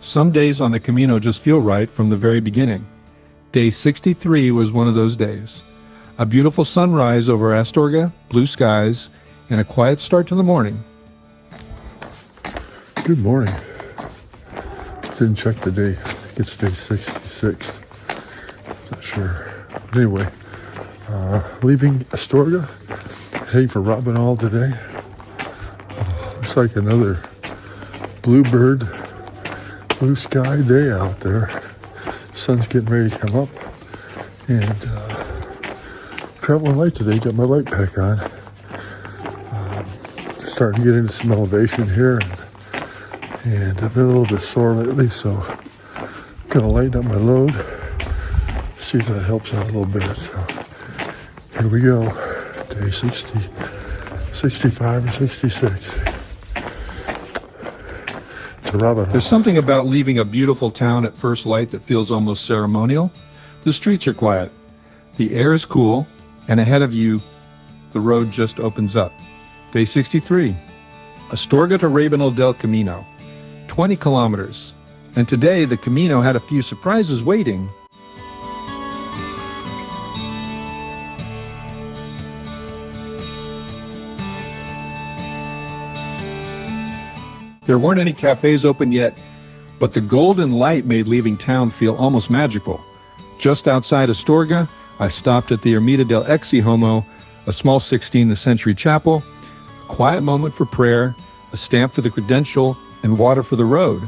Some days on the Camino just feel right from the very beginning. Day 63 was one of those days. A beautiful sunrise over Astorga, blue skies, and a quiet start to the morning. Good morning. Didn't check the day. I think it's day 66. Not sure. Anyway, leaving Astorga, heading for Rabanal today. Looks like another bluebird, blue sky day out there. Sun's getting ready to come up. And traveling light today, got my light pack on. Starting to get into some elevation here. And I've been a little bit sore lately, so I'm gonna lighten up my load. See if that helps out a little bit. So here we go. Day 60, 65 or 66. There's something about leaving a beautiful town at first light that feels almost ceremonial. The streets are quiet, the air is cool, and ahead of you, the road just opens up. Day 63, Astorga to Rabanal del Camino, 20 kilometers. And today, the Camino had a few surprises waiting. There weren't any cafes open yet, but the golden light made leaving town feel almost magical. Just outside Astorga, I stopped at the Ermita del Ecce Homo, a small 16th century chapel, a quiet moment for prayer, a stamp for the credential, and water for the road.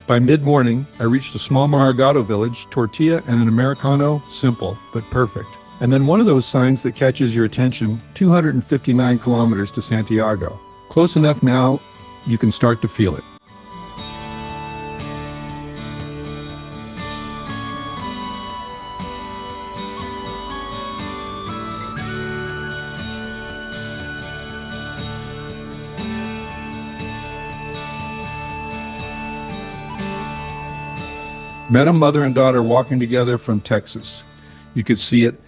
By mid-morning, I reached a small Maragato village, tortilla and an Americano, simple but perfect. And then one of those signs that catches your attention, 259 kilometers to Santiago. Close enough now, you can start to feel it. Met a mother and daughter walking together from Texas. You could see it,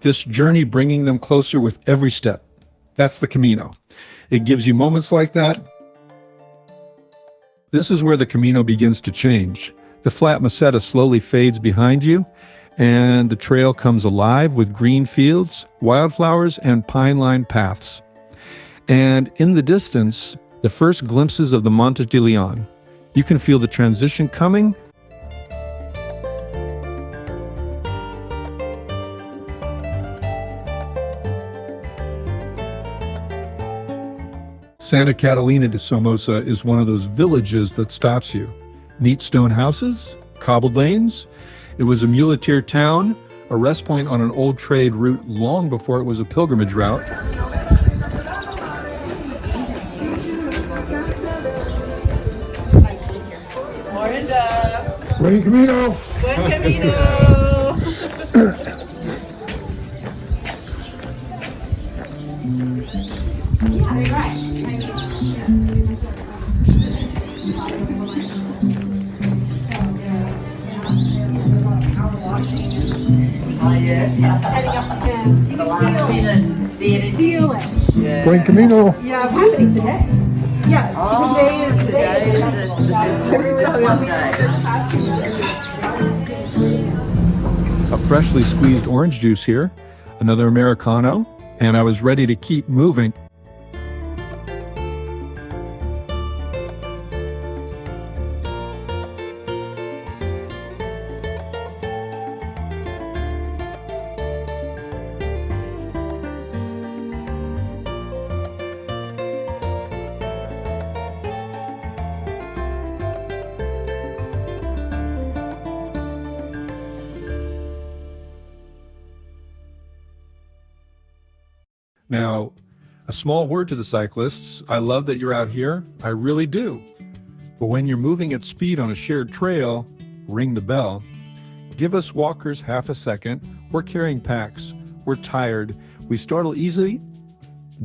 this journey bringing them closer with every step. That's the Camino. It gives you moments like that. This is where the Camino begins to change. The flat Meseta slowly fades behind you, and the trail comes alive with green fields, wildflowers, and pine-lined paths. And in the distance, the first glimpses of the Montes de León. You can feel the transition coming. Santa Catalina de Somoza is one of those villages that stops you. Neat stone houses, cobbled lanes. It was a muleteer town, a rest point on an old trade route long before it was a pilgrimage route. Buen Camino! Buen Camino! The last minute, the energy. Buen Camino! Yeah, what's happening today? Yeah, today is Today is the best Christmas Monday. A freshly squeezed orange juice here, another Americano, and I was ready to keep moving. Now, a small word to the cyclists. I love that you're out here. I really do. But when you're moving at speed on a shared trail, ring the bell. Give us walkers half a second. We're carrying packs. We're tired. We startle easily.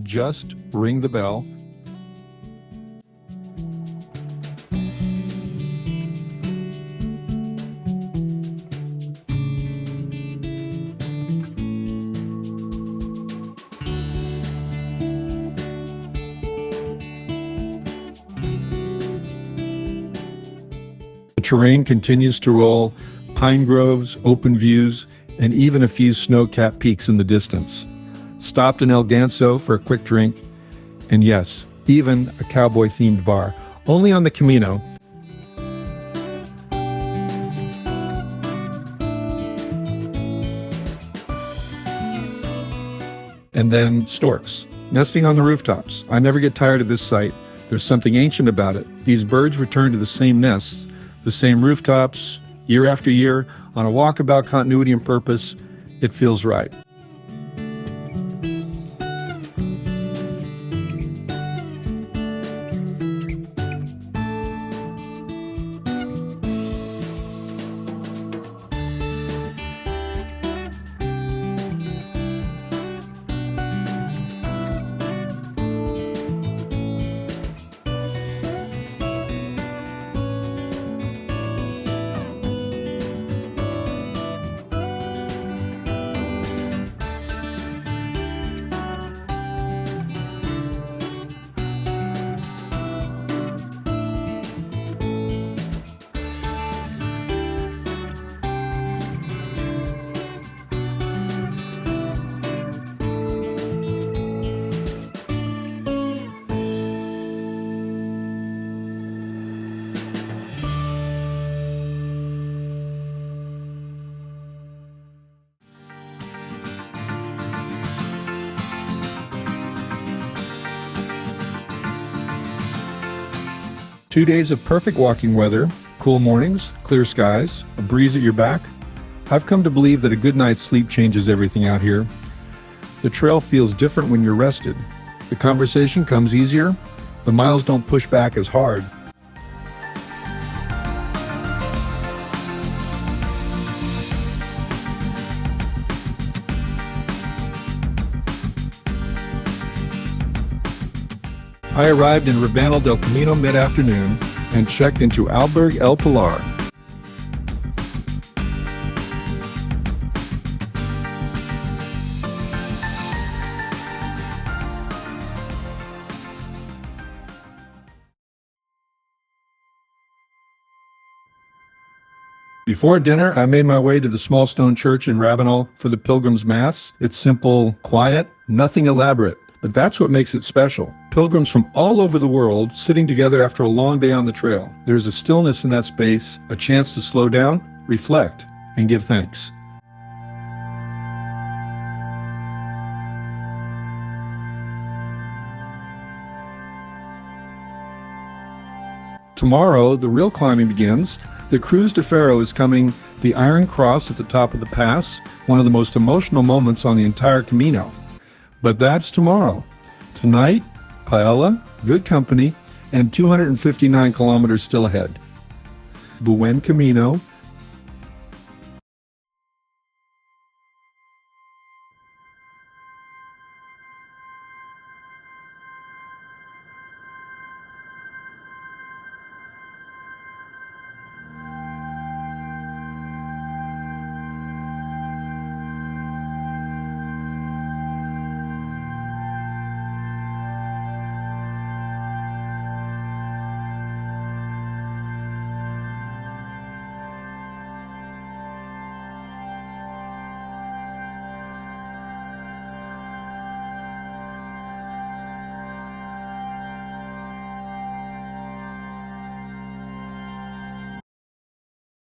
Just ring the bell. The terrain continues to roll, pine groves, open views, and even a few snow-capped peaks in the distance. Stopped in El Ganso for a quick drink, and yes, even a cowboy-themed bar, only on the Camino. And then storks, nesting on the rooftops. I never get tired of this sight. There's something ancient about it. These birds return to the same nests, the same rooftops, year after year, on a walkabout continuity and purpose. It feels right. Two days of perfect walking weather, cool mornings, clear skies, a breeze at your back. I've come to believe that a good night's sleep changes everything out here. The trail feels different when you're rested. The conversation comes easier. The miles don't push back as hard. I arrived in Rabanal del Camino mid-afternoon and checked into Albergue El Pilar. Before dinner, I made my way to the small stone church in Rabanal for the Pilgrims Mass. It's simple, quiet, nothing elaborate. But that's what makes it special. Pilgrims from all over the world sitting together after a long day on the trail. There's a stillness in that space, a chance to slow down, reflect, and give thanks. Tomorrow, the real climbing begins. The Cruz de Ferro is coming, the Iron Cross at the top of the pass, one of the most emotional moments on the entire Camino. But that's tomorrow. Tonight, Paella, good company, and 259 kilometers still ahead. Buen Camino,